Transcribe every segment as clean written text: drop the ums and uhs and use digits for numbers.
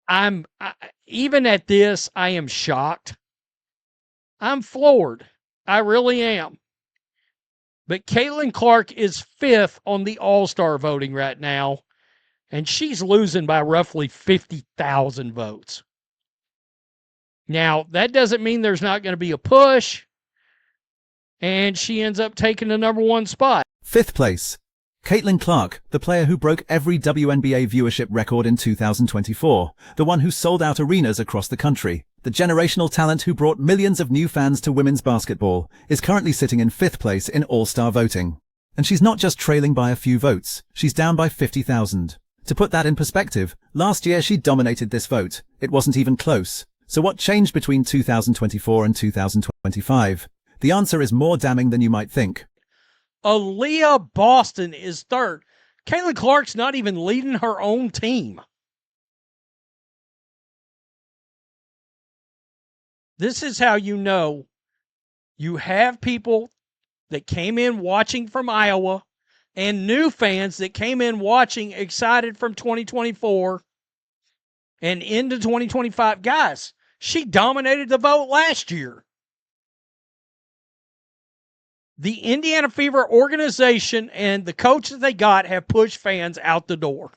Even at this, I am shocked. I'm floored. I really am. But Caitlin Clark is 5th on the All-Star voting right now, and she's losing by roughly 50,000 votes. Now, that doesn't mean there's not going to be a push, and she ends up taking the number 1 spot. 5th place. Caitlin Clark, the player who broke every WNBA viewership record in 2024, the one who sold out arenas across the country, the generational talent who brought millions of new fans to women's basketball, is currently sitting in 5th place in All-Star voting. And she's not just trailing by a few votes, she's down by 50,000. To put that in perspective, last year she dominated this vote. It wasn't even close. So what changed between 2024 and 2025? The answer is more damning than you might think. Aaliyah Boston is 3rd. Caitlin Clark's not even leading her own team. This is how you know you have people that came in watching from Iowa and new fans that came in watching excited from 2024 and into 2025. Guys, she dominated the vote last year. The Indiana Fever organization and the coach that they got have pushed fans out the door.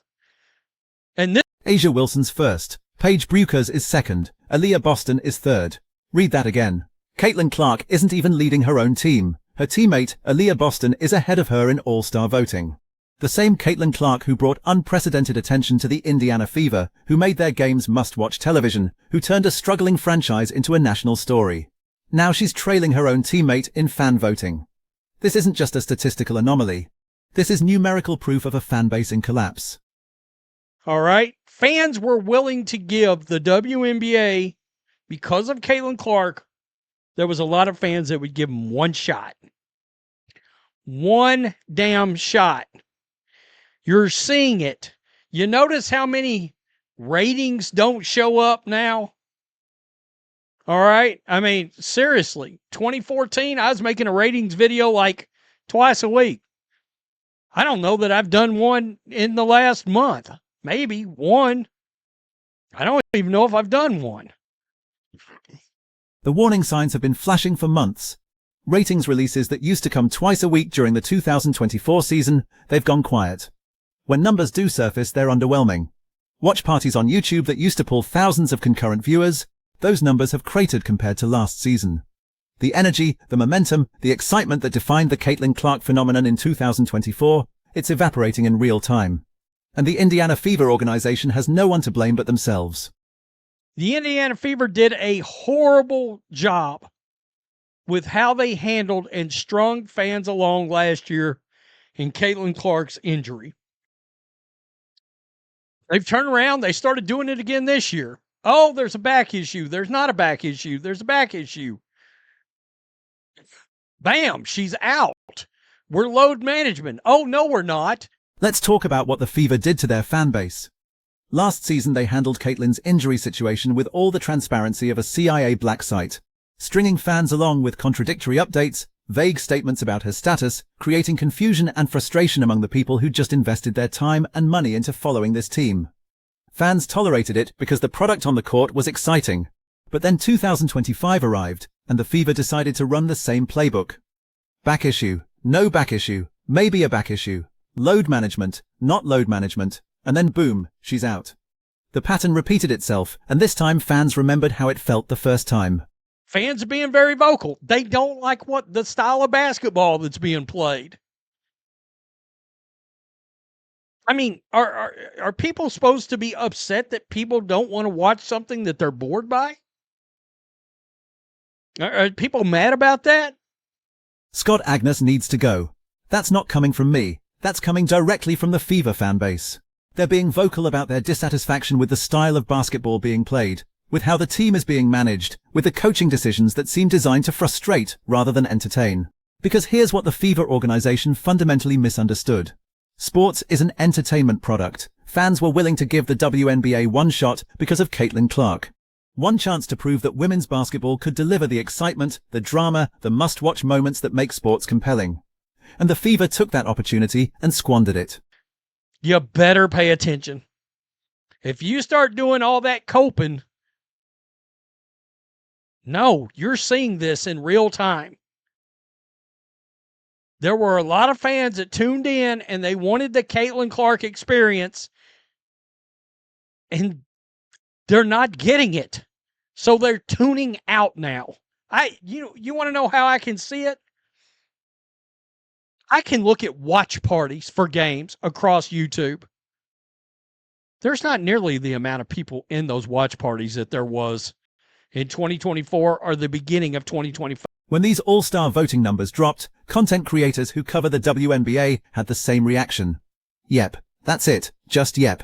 And this Asia Wilson's 1st. Paige Buecher's is 2nd. Aaliyah Boston is 3rd. Read that again. Caitlin Clark isn't even leading her own team. Her teammate, Aaliyah Boston, is ahead of her in All-Star voting. The same Caitlin Clark who brought unprecedented attention to the Indiana Fever, who made their games must-watch television, who turned a struggling franchise into a national story. Now she's trailing her own teammate in fan voting. This isn't just a statistical anomaly. This is numerical proof of a fan base in collapse. All right. Fans were willing to give the WNBA, because of Caitlin Clark, there was a lot of fans that would give them one shot. One damn shot. You're seeing it. You notice how many ratings don't show up now? All right. I mean, seriously, 2014, I was making a ratings video like twice a week. I don't know that I've done one in the last month. Maybe one. I don't even know if I've done one. The warning signs have been flashing for months. Ratings releases that used to come twice a week during the 2024 season, they've gone quiet. When numbers do surface, they're underwhelming. Watch parties on YouTube that used to pull thousands of concurrent viewers, those numbers have cratered compared to last season. The energy, the momentum, the excitement that defined the Caitlin Clark phenomenon in 2024, it's evaporating in real time. And the Indiana Fever organization has no one to blame but themselves. The Indiana Fever did a horrible job with how they handled and strung fans along last year in Caitlin Clark's injury. They've turned around. They started doing it again this year. Oh, there's a back issue. There's not a back issue. There's a back issue. Bam, she's out. We're load management. Oh, no, we're not. Let's talk about what the Fever did to their fan base. Last season, they handled Caitlin's injury situation with all the transparency of a CIA black site, stringing fans along with contradictory updates, vague statements about her status, creating confusion and frustration among the people who just invested their time and money into following this team. Fans tolerated it because the product on the court was exciting. But then 2025 arrived, and the Fever decided to run the same playbook. Back issue, no back issue, maybe a back issue, load management, not load management, and then boom, she's out. The pattern repeated itself, and this time fans remembered how it felt the first time. Fans are being very vocal. They don't like the style of basketball that's being played. I mean, are people supposed to be upset that people don't want to watch something that they're bored by? Are people mad about that? Scott Agnes needs to go. That's not coming from me. That's coming directly from the Fever fan base. They're being vocal about their dissatisfaction with the style of basketball being played, with how the team is being managed, with the coaching decisions that seem designed to frustrate rather than entertain. Because here's what the Fever organization fundamentally misunderstood. Sports is an entertainment product. Fans were willing to give the WNBA one shot because of Caitlin Clark. One chance to prove that women's basketball could deliver the excitement, the drama, the must-watch moments that make sports compelling. And the Fever took that opportunity and squandered it. You better pay attention. If you start doing all that coping, no, you're seeing this in real time. There were a lot of fans that tuned in and they wanted the Caitlin Clark experience, and they're not getting it. So they're tuning out now. You want to know how I can see it? I can look at watch parties for games across YouTube. There's not nearly the amount of people in those watch parties that there was in 2024 or the beginning of 2025. When these All-Star voting numbers dropped, content creators who cover the WNBA had the same reaction. Yep, that's it, just yep.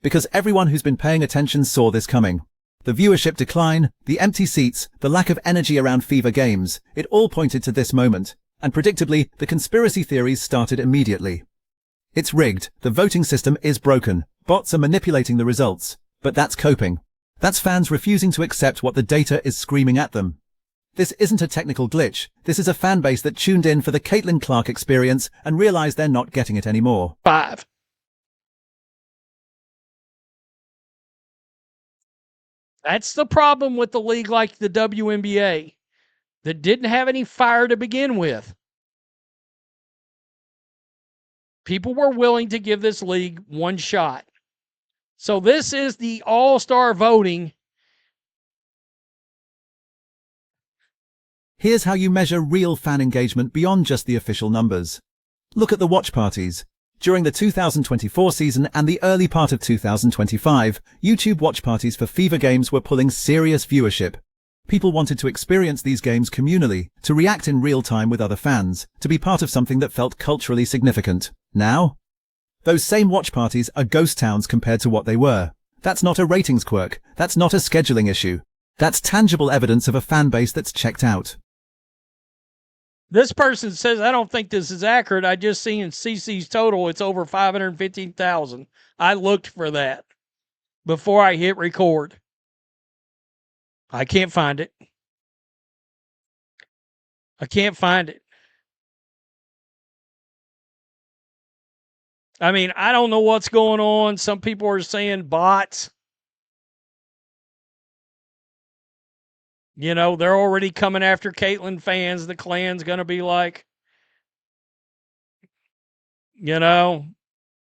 Because everyone who's been paying attention saw this coming. The viewership decline, the empty seats, the lack of energy around Fever games, it all pointed to this moment. And predictably, the conspiracy theories started immediately. It's rigged, the voting system is broken, bots are manipulating the results. But that's coping. That's fans refusing to accept what the data is screaming at them. This isn't a technical glitch, this is a fan base that tuned in for the Caitlin Clark experience and realized they're not getting it anymore. 5. That's the problem with the league like the WNBA that didn't have any fire to begin with. People were willing to give this league one shot. So this is the All-Star voting. Here's how you measure real fan engagement beyond just the official numbers. Look at the watch parties. During the 2024 season and the early part of 2025, YouTube watch parties for Fever games were pulling serious viewership. People wanted to experience these games communally, to react in real time with other fans, to be part of something that felt culturally significant. Now, those same watch parties are ghost towns compared to what they were. That's not a ratings quirk. That's not a scheduling issue. That's tangible evidence of a fan base that's checked out. This person says, I don't think this is accurate. I just seen in CC's total, it's over 515,000. I looked for that before I hit record. I can't find it. I can't find it. I mean, I don't know what's going on. Some people are saying bots. You know, they're already coming after Caitlyn fans. The Klan's going to be like, you know.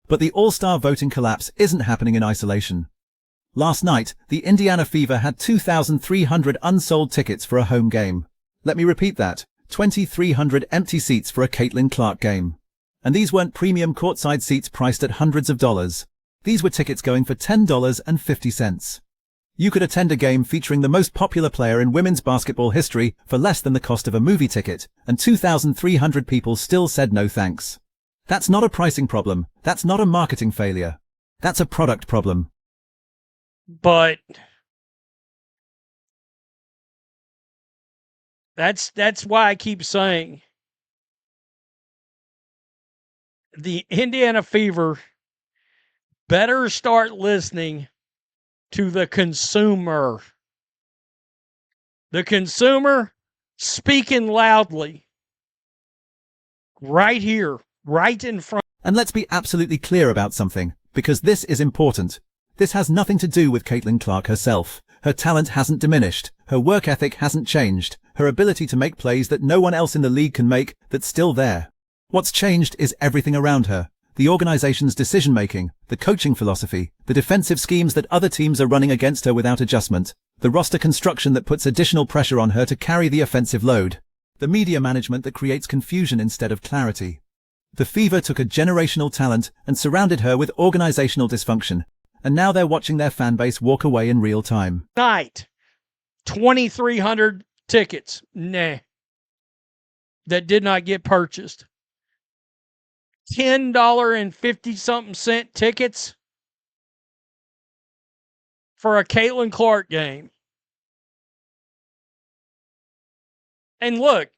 But the All-Star voting collapse isn't happening in isolation. Last night, the Indiana Fever had 2,300 unsold tickets for a home game. Let me repeat that, 2,300 empty seats for a Caitlin Clark game. And these weren't premium courtside seats priced at hundreds of dollars. These were tickets going for $10.50. You could attend a game featuring the most popular player in women's basketball history for less than the cost of a movie ticket, and 2,300 people still said no thanks. That's not a pricing problem. That's not a marketing failure. That's a product problem. But that's why I keep saying the Indiana Fever better start listening to the consumer. The consumer speaking loudly right here, right in front. And let's be absolutely clear about something, because this is important. This has nothing to do with Caitlin Clark herself. Her talent hasn't diminished. Her work ethic hasn't changed. Her ability to make plays that no one else in the league can make, that's still there. What's changed is everything around her. The organization's decision-making, the coaching philosophy, the defensive schemes that other teams are running against her without adjustment, the roster construction that puts additional pressure on her to carry the offensive load, the media management that creates confusion instead of clarity. The Fever took a generational talent and surrounded her with organizational dysfunction, and now they're watching their fan base walk away in real time. Night, 2,300 tickets, that did not get purchased. $10.50-something tickets for a Caitlin Clark game. And look,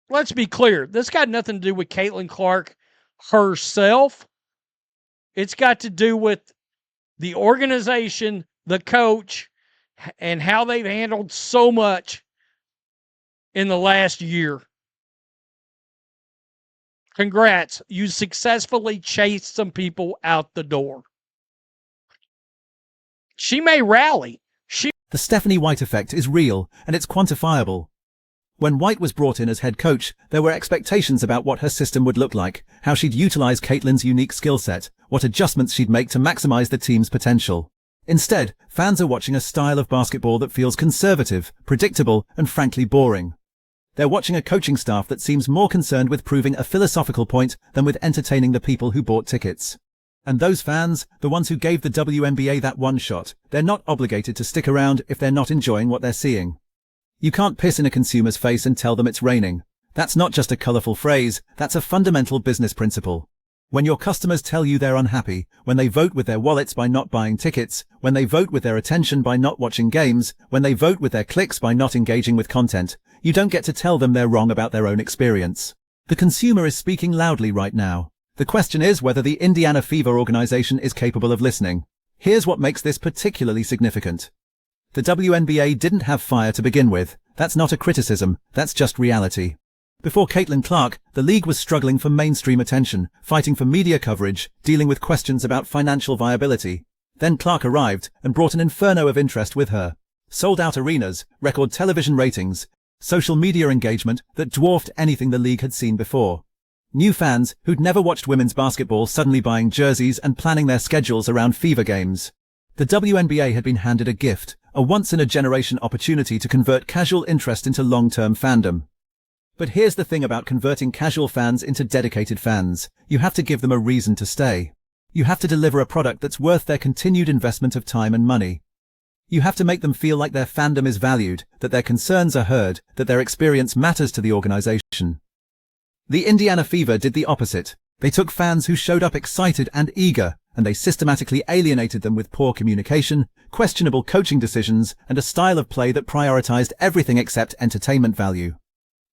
let's be clear. This got nothing to do with Caitlin Clark herself. It's got to do with the organization, the coach, and how they've handled so much in the last year. Congrats. You successfully chased some people out the door. She may rally. The Stephanie White effect is real, and it's quantifiable. When White was brought in as head coach, there were expectations about what her system would look like, how she'd utilize Caitlin's unique skill set, what adjustments she'd make to maximize the team's potential. Instead, fans are watching a style of basketball that feels conservative, predictable, and frankly boring. They're watching a coaching staff that seems more concerned with proving a philosophical point than with entertaining the people who bought tickets. And those fans, the ones who gave the WNBA that one shot, they're not obligated to stick around if they're not enjoying what they're seeing. You can't piss in a consumer's face and tell them it's raining. That's not just a colorful phrase, that's a fundamental business principle. When your customers tell you they're unhappy, when they vote with their wallets by not buying tickets, when they vote with their attention by not watching games, when they vote with their clicks by not engaging with content, you don't get to tell them they're wrong about their own experience. The consumer is speaking loudly right now. The question is whether the Indiana Fever organization is capable of listening. Here's what makes this particularly significant. The WNBA didn't have fire to begin with. That's not a criticism, that's just reality. Before Caitlin Clark, the league was struggling for mainstream attention, fighting for media coverage, dealing with questions about financial viability. Then Clark arrived and brought an inferno of interest with her. Sold-out arenas, record television ratings, social media engagement that dwarfed anything the league had seen before. New fans who'd never watched women's basketball suddenly buying jerseys and planning their schedules around Fever games. The WNBA had been handed a gift, a once-in-a-generation opportunity to convert casual interest into long-term fandom. But here's the thing about converting casual fans into dedicated fans. You have to give them a reason to stay. You have to deliver a product that's worth their continued investment of time and money. You have to make them feel like their fandom is valued, that their concerns are heard, that their experience matters to the organization. The Indiana Fever did the opposite. They took fans who showed up excited and eager, and they systematically alienated them with poor communication, questionable coaching decisions, and a style of play that prioritized everything except entertainment value.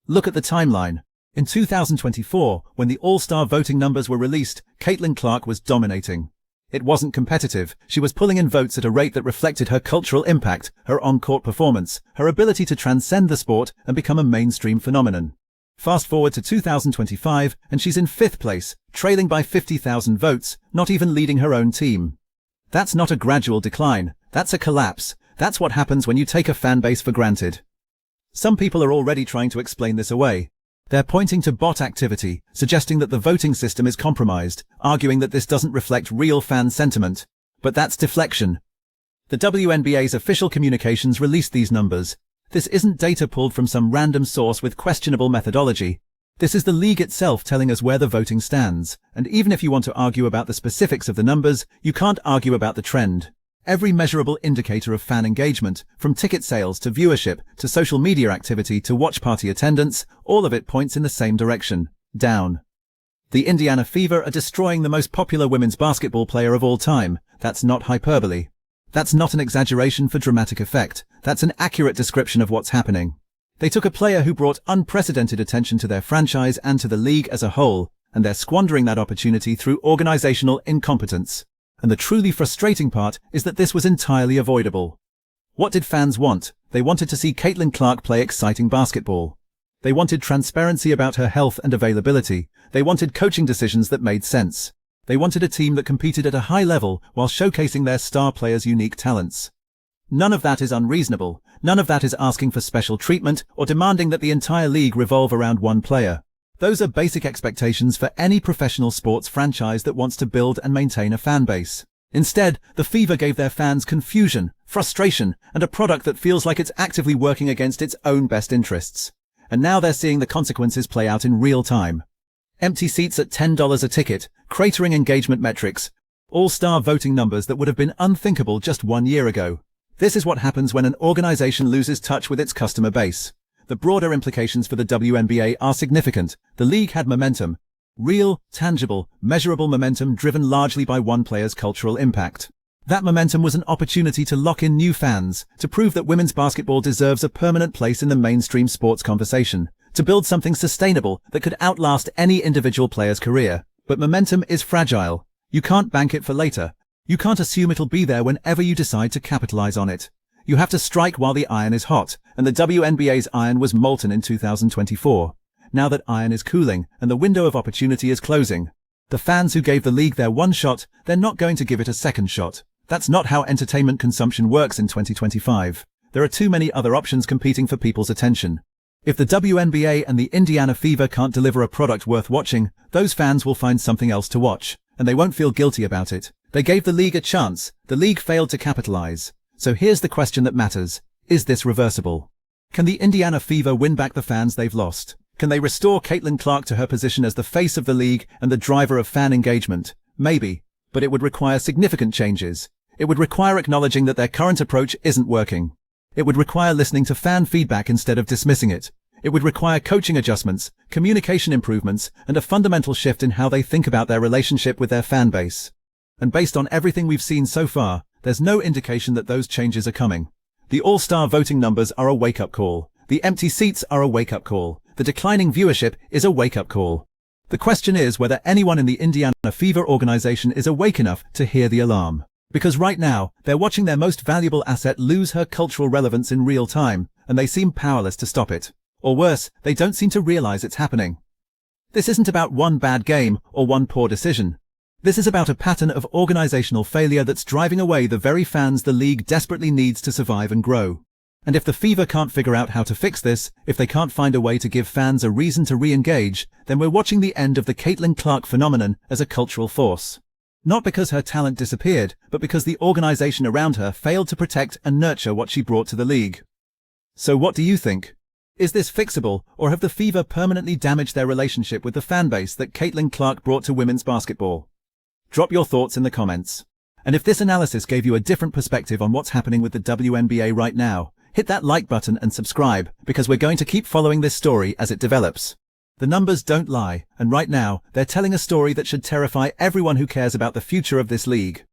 Look at the timeline. In 2024, when the All-Star voting numbers were released, Caitlin Clark was dominating. It wasn't competitive. She was pulling in votes at a rate that reflected her cultural impact, her on-court performance, her ability to transcend the sport and become a mainstream phenomenon. Fast forward to 2025, and she's in 5th place, trailing by 50,000 votes, not even leading her own team. That's not a gradual decline. That's a collapse. That's what happens when you take a fan base for granted. Some people are already trying to explain this away. They're pointing to bot activity, suggesting that the voting system is compromised, arguing that this doesn't reflect real fan sentiment. But that's deflection. The WNBA's official communications released these numbers. This isn't data pulled from some random source with questionable methodology. This is the league itself telling us where the voting stands. And even if you want to argue about the specifics of the numbers, you can't argue about the trend. Every measurable indicator of fan engagement, from ticket sales to viewership to social media activity to watch party attendance, all of it points in the same direction, down. The Indiana Fever are destroying the most popular women's basketball player of all time. That's not hyperbole. That's not an exaggeration for dramatic effect. That's an accurate description of what's happening. They took a player who brought unprecedented attention to their franchise and to the league as a whole, and they're squandering that opportunity through organizational incompetence. And the truly frustrating part is that this was entirely avoidable. What did fans want? They wanted to see Caitlin Clark play exciting basketball. They wanted transparency about her health and availability. They wanted coaching decisions that made sense. They wanted a team that competed at a high level while showcasing their star players' unique talents. None of that is unreasonable. None of that is asking for special treatment or demanding that the entire league revolve around one player. Those are basic expectations for any professional sports franchise that wants to build and maintain a fan base. Instead, the Fever gave their fans confusion, frustration, and a product that feels like it's actively working against its own best interests. And now they're seeing the consequences play out in real time. Empty seats at $10 a ticket, cratering engagement metrics, all-star voting numbers that would have been unthinkable just 1 year ago. This is what happens when an organization loses touch with its customer base. The broader implications for the WNBA are significant. The league had momentum. Real, tangible, measurable momentum driven largely by one player's cultural impact. That momentum was an opportunity to lock in new fans, to prove that women's basketball deserves a permanent place in the mainstream sports conversation, to build something sustainable that could outlast any individual player's career. But momentum is fragile. You can't bank it for later. You can't assume it'll be there whenever you decide to capitalize on it. You have to strike while the iron is hot, and the WNBA's iron was molten in 2024. Now that iron is cooling, and the window of opportunity is closing, the fans who gave the league their one shot, they're not going to give it a second shot. That's not how entertainment consumption works in 2025. There are too many other options competing for people's attention. If the WNBA and the Indiana Fever can't deliver a product worth watching, those fans will find something else to watch, and they won't feel guilty about it. They gave the league a chance. The league failed to capitalize. So here's the question that matters. Is this reversible? Can the Indiana Fever win back the fans they've lost? Can they restore Caitlin Clark to her position as the face of the league and the driver of fan engagement? Maybe, but it would require significant changes. It would require acknowledging that their current approach isn't working. It would require listening to fan feedback instead of dismissing it. It would require coaching adjustments, communication improvements, and a fundamental shift in how they think about their relationship with their fan base. And based on everything we've seen so far, there's no indication that those changes are coming. The All-Star voting numbers are a wake-up call. The empty seats are a wake-up call. The declining viewership is a wake-up call. The question is whether anyone in the Indiana Fever organization is awake enough to hear the alarm. Because right now, they're watching their most valuable asset lose her cultural relevance in real time, and they seem powerless to stop it. Or worse, they don't seem to realize it's happening. This isn't about one bad game or one poor decision. This is about a pattern of organizational failure that's driving away the very fans the league desperately needs to survive and grow. And if the Fever can't figure out how to fix this, if they can't find a way to give fans a reason to re-engage, then we're watching the end of the Caitlin Clark phenomenon as a cultural force. Not because her talent disappeared, but because the organization around her failed to protect and nurture what she brought to the league. So what do you think? Is this fixable, or have the Fever permanently damaged their relationship with the fanbase that Caitlin Clark brought to women's basketball? Drop your thoughts in the comments. And if this analysis gave you a different perspective on what's happening with the WNBA right now, hit that like button and subscribe, because we're going to keep following this story as it develops. The numbers don't lie, and right now, they're telling a story that should terrify everyone who cares about the future of this league.